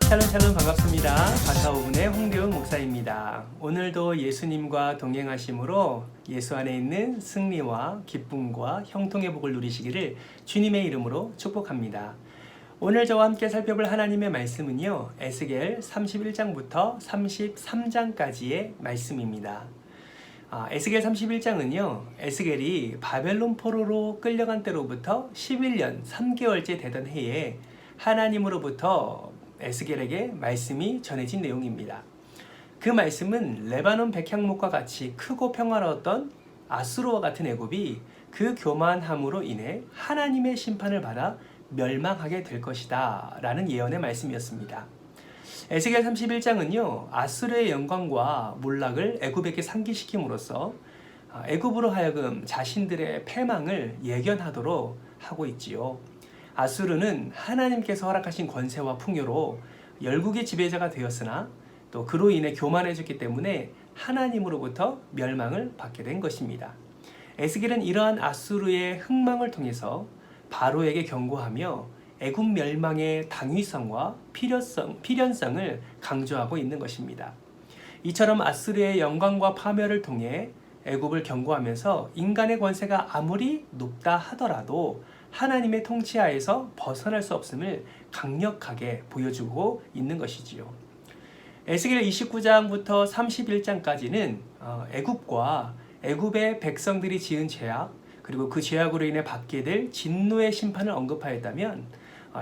샬롬 반갑습니다. 바타오분의 홍대웅 목사입니다. 오늘도 예수님과 동행하심으로 예수 안에 있는 승리와 기쁨과 형통의 복을 누리시기를 주님의 이름으로 축복합니다. 오늘 저와 함께 살펴볼 하나님의 말씀은요, 에스겔 31장부터 33장까지의 말씀입니다. 에스겔 31장은요, 에스겔이 바벨론 포로로 끌려간 때로부터 11년 3개월째 되던 해에 하나님으로부터 에스겔에게 말씀이 전해진 내용입니다. 그 말씀은 레바논 백향목과 같이 크고 평화로웠던 아수르와 같은 애굽이 그 교만함으로 인해 하나님의 심판을 받아 멸망하게 될 것이다 라는 예언의 말씀이었습니다. 에스겔 31장은요, 아수르의 영광과 몰락을 애굽에게 상기시킴으로써 애굽으로 하여금 자신들의 패망을 예견하도록 하고 있지요. 아수르는 하나님께서 허락하신 권세와 풍요로 열국의 지배자가 되었으나 또 그로 인해 교만해졌기 때문에 하나님으로부터 멸망을 받게 된 것입니다. 에스겔은 이러한 아수르의 흥망을 통해서 바로에게 경고하며 애굽 멸망의 당위성과 필연성을 강조하고 있는 것입니다. 이처럼 아수르의 영광과 파멸을 통해 애굽을 경고하면서 인간의 권세가 아무리 높다 하더라도 하나님의 통치하에서 벗어날 수 없음을 강력하게 보여주고 있는 것이지요. 에스겔 29장부터 31장까지는 애굽과 애굽의 백성들이 지은 죄악, 그리고 그 죄악으로 인해 받게 될 진노의 심판을 언급하였다면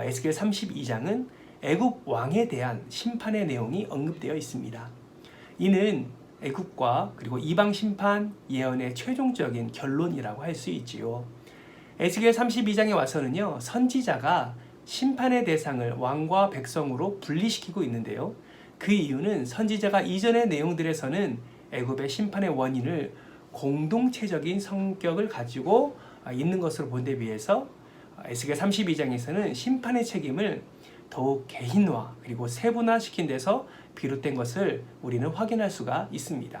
에스겔 32장은 애굽 왕에 대한 심판의 내용이 언급되어 있습니다. 이는 애굽과 그리고 이방 심판 예언의 최종적인 결론이라고 할 수 있지요. 에스겔 32장에 와서는요, 선지자가 심판의 대상을 왕과 백성으로 분리시키고 있는데요. 그 이유는 선지자가 이전의 내용들에서는 애굽의 심판의 원인을 공동체적인 성격을 가지고 있는 것으로 본 데 비해서 에스겔 32장에서는 심판의 책임을 더욱 개인화 그리고 세분화시킨 데서 비롯된 것을 우리는 확인할 수가 있습니다.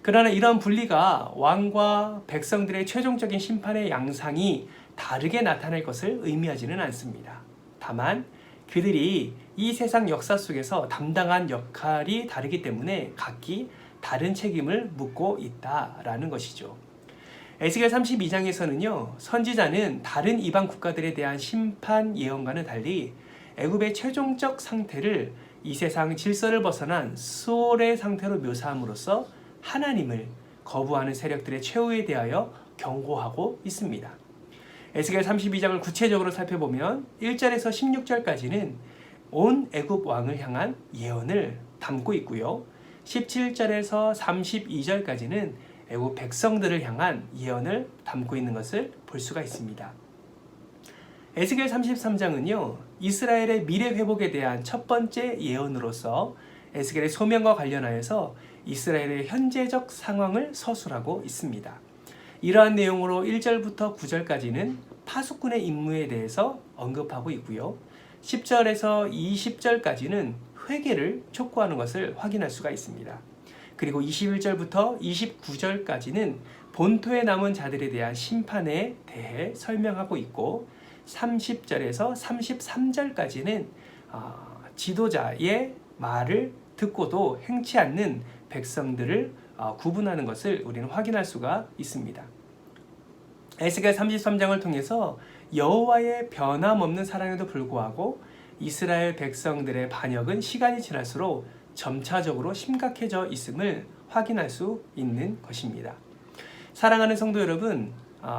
그러나 이런 분리가 왕과 백성들의 최종적인 심판의 양상이 다르게 나타날 것을 의미하지는 않습니다. 다만 그들이 이 세상 역사 속에서 담당한 역할이 다르기 때문에 각기 다른 책임을 묻고 있다라는 것이죠. 에스겔 32장에서는요, 선지자는 다른 이방 국가들에 대한 심판 예언과는 달리 애굽의 최종적 상태를 이 세상 질서를 벗어난 수월의 상태로 묘사함으로써 하나님을 거부하는 세력들의 최후에 대하여 경고하고 있습니다. 에스겔 32장을 구체적으로 살펴보면 1절에서 16절까지는 온 애굽 왕을 향한 예언을 담고 있고요. 17절에서 32절까지는 애굽 백성들을 향한 예언을 담고 있는 것을 볼 수가 있습니다. 에스겔 33장은요, 이스라엘의 미래 회복에 대한 첫 번째 예언으로서 에스겔의 소명과 관련하여서 이스라엘의 현재적 상황을 서술하고 있습니다. 이러한 내용으로 1절부터 9절까지는 파수꾼의 임무에 대해서 언급하고 있고요. 10절에서 20절까지는 회개를 촉구하는 것을 확인할 수가 있습니다. 그리고 21절부터 29절까지는 본토에 남은 자들에 대한 심판에 대해 설명하고 있고 30절에서 33절까지는 지도자의 말을 듣고도 행치 않는 백성들을 구분하는 것을 우리는 확인할 수가 있습니다. 에스겔 33장을 통해서 여호와의 변함없는 사랑에도 불구하고 이스라엘 백성들의 반역은 시간이 지날수록 점차적으로 심각해져 있음을 확인할 수 있는 것입니다. 사랑하는 성도 여러분,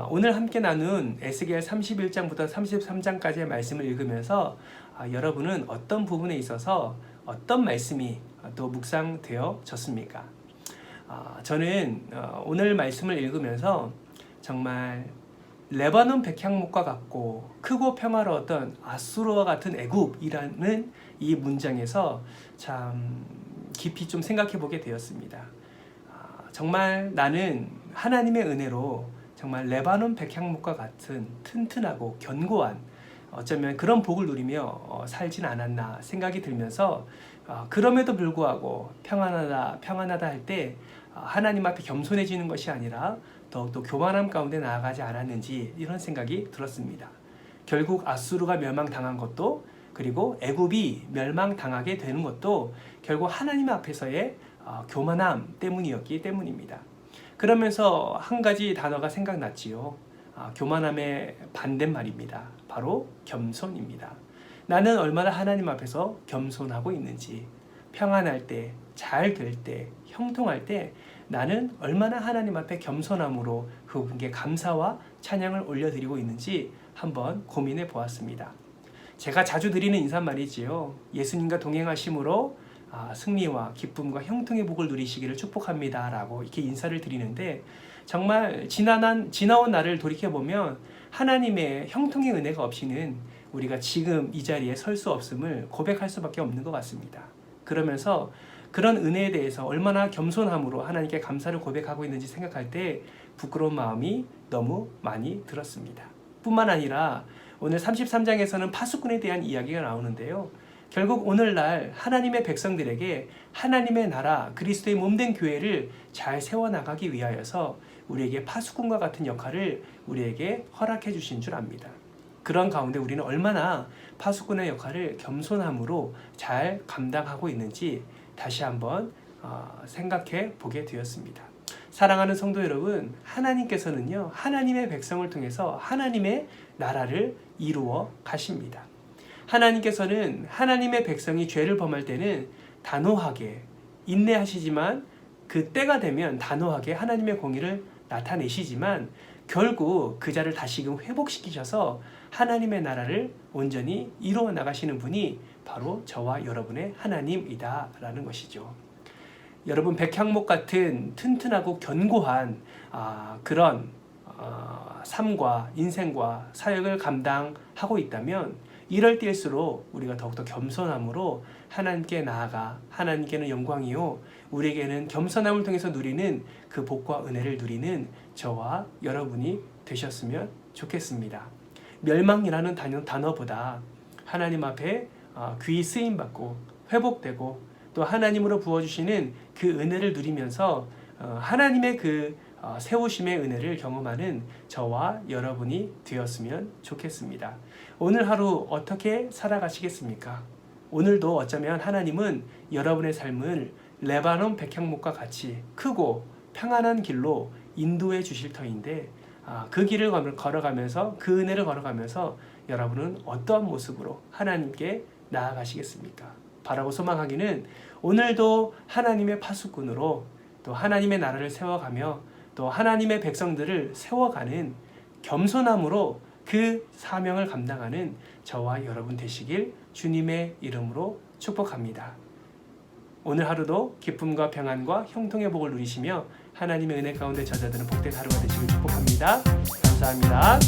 오늘 함께 나눈 에스겔 31장부터 33장까지의 말씀을 읽으면서 여러분은 어떤 부분에 있어서 어떤 말씀이 또 묵상되어졌습니까? 저는 오늘 말씀을 읽으면서 정말 레바논 백향목과 같고 크고 평화로웠던 아수르와 같은 애굽이라는 이 문장에서 참 깊이 좀 생각해 보게 되었습니다. 정말 나는 하나님의 은혜로 정말 레바논 백향목과 같은 튼튼하고 견고한 어쩌면 그런 복을 누리며 살진 않았나 생각이 들면서 그럼에도 불구하고 평안하다 할 때 하나님 앞에 겸손해지는 것이 아니라 더욱더 교만함 가운데 나아가지 않았는지 이런 생각이 들었습니다. 결국 아수르가 멸망당한 것도 그리고 애굽이 멸망당하게 되는 것도 결국 하나님 앞에서의 교만함 때문이었기 때문입니다. 그러면서 한 가지 단어가 생각났지요. 교만함의 반대말입니다. 바로 겸손입니다. 나는 얼마나 하나님 앞에서 겸손하고 있는지, 평안할 때, 잘 될 때, 형통할 때 나는 얼마나 하나님 앞에 겸손함으로 그분께 감사와 찬양을 올려드리고 있는지 한번 고민해 보았습니다. 제가 자주 드리는 인사말이지요. 예수님과 동행하심으로 승리와 기쁨과 형통의 복을 누리시기를 축복합니다 라고 이렇게 인사를 드리는데, 정말 지나온 날을 돌이켜보면 하나님의 형통의 은혜가 없이는 우리가 지금 이 자리에 설 수 없음을 고백할 수밖에 없는 것 같습니다. 그러면서 그런 은혜에 대해서 얼마나 겸손함으로 하나님께 감사를 고백하고 있는지 생각할 때 부끄러운 마음이 너무 많이 들었습니다. 뿐만 아니라 오늘 33장에서는 파수꾼에 대한 이야기가 나오는데요. 결국 오늘날 하나님의 백성들에게 하나님의 나라 그리스도의 몸된 교회를 잘 세워나가기 위하여서 우리에게 파수꾼과 같은 역할을 우리에게 허락해 주신 줄 압니다. 그런 가운데 우리는 얼마나 파수꾼의 역할을 겸손함으로 잘 감당하고 있는지 다시 한번 생각해 보게 되었습니다. 사랑하는 성도 여러분, 하나님께서는요, 하나님의 백성을 통해서 하나님의 나라를 이루어 가십니다. 하나님께서는 하나님의 백성이 죄를 범할 때는 단호하게 인내하시지만 그 때가 되면 단호하게 하나님의 공의를 나타내시지만 결국 그 자를 다시금 회복시키셔서 하나님의 나라를 온전히 이루어 나가시는 분이 바로 저와 여러분의 하나님이다 라는 것이죠. 여러분, 백향목 같은 튼튼하고 견고한 그런 삶과 인생과 사역을 감당하고 있다면 이럴 때일수록 우리가 더욱더 겸손함으로 하나님께 나아가 하나님께는 영광이요 우리에게는 겸손함을 통해서 누리는 그 복과 은혜를 누리는 저와 여러분이 되셨으면 좋겠습니다. 멸망이라는 단어보다 하나님 앞에 귀히 쓰임받고 회복되고 또 하나님으로 부어주시는 그 은혜를 누리면서 하나님의 그 세우심의 은혜를 경험하는 저와 여러분이 되었으면 좋겠습니다. 오늘 하루 어떻게 살아가시겠습니까? 오늘도 어쩌면 하나님은 여러분의 삶을 레바논 백향목과 같이 크고 평안한 길로 인도해 주실 터인데 그 길을 걸어가면서 그 은혜를 걸어가면서 여러분은 어떠한 모습으로 하나님께 나아가시겠습니까? 바라고 소망하기는 오늘도 하나님의 파수꾼으로 또 하나님의 나라를 세워가며 또 하나님의 백성들을 세워가는 겸손함으로 그 사명을 감당하는 저와 여러분 되시길 주님의 이름으로 축복합니다. 오늘 하루도 기쁨과 평안과 형통의 복을 누리시며 하나님의 은혜 가운데 저자들은 복된 하루가 되시길 축복합니다. 감사합니다.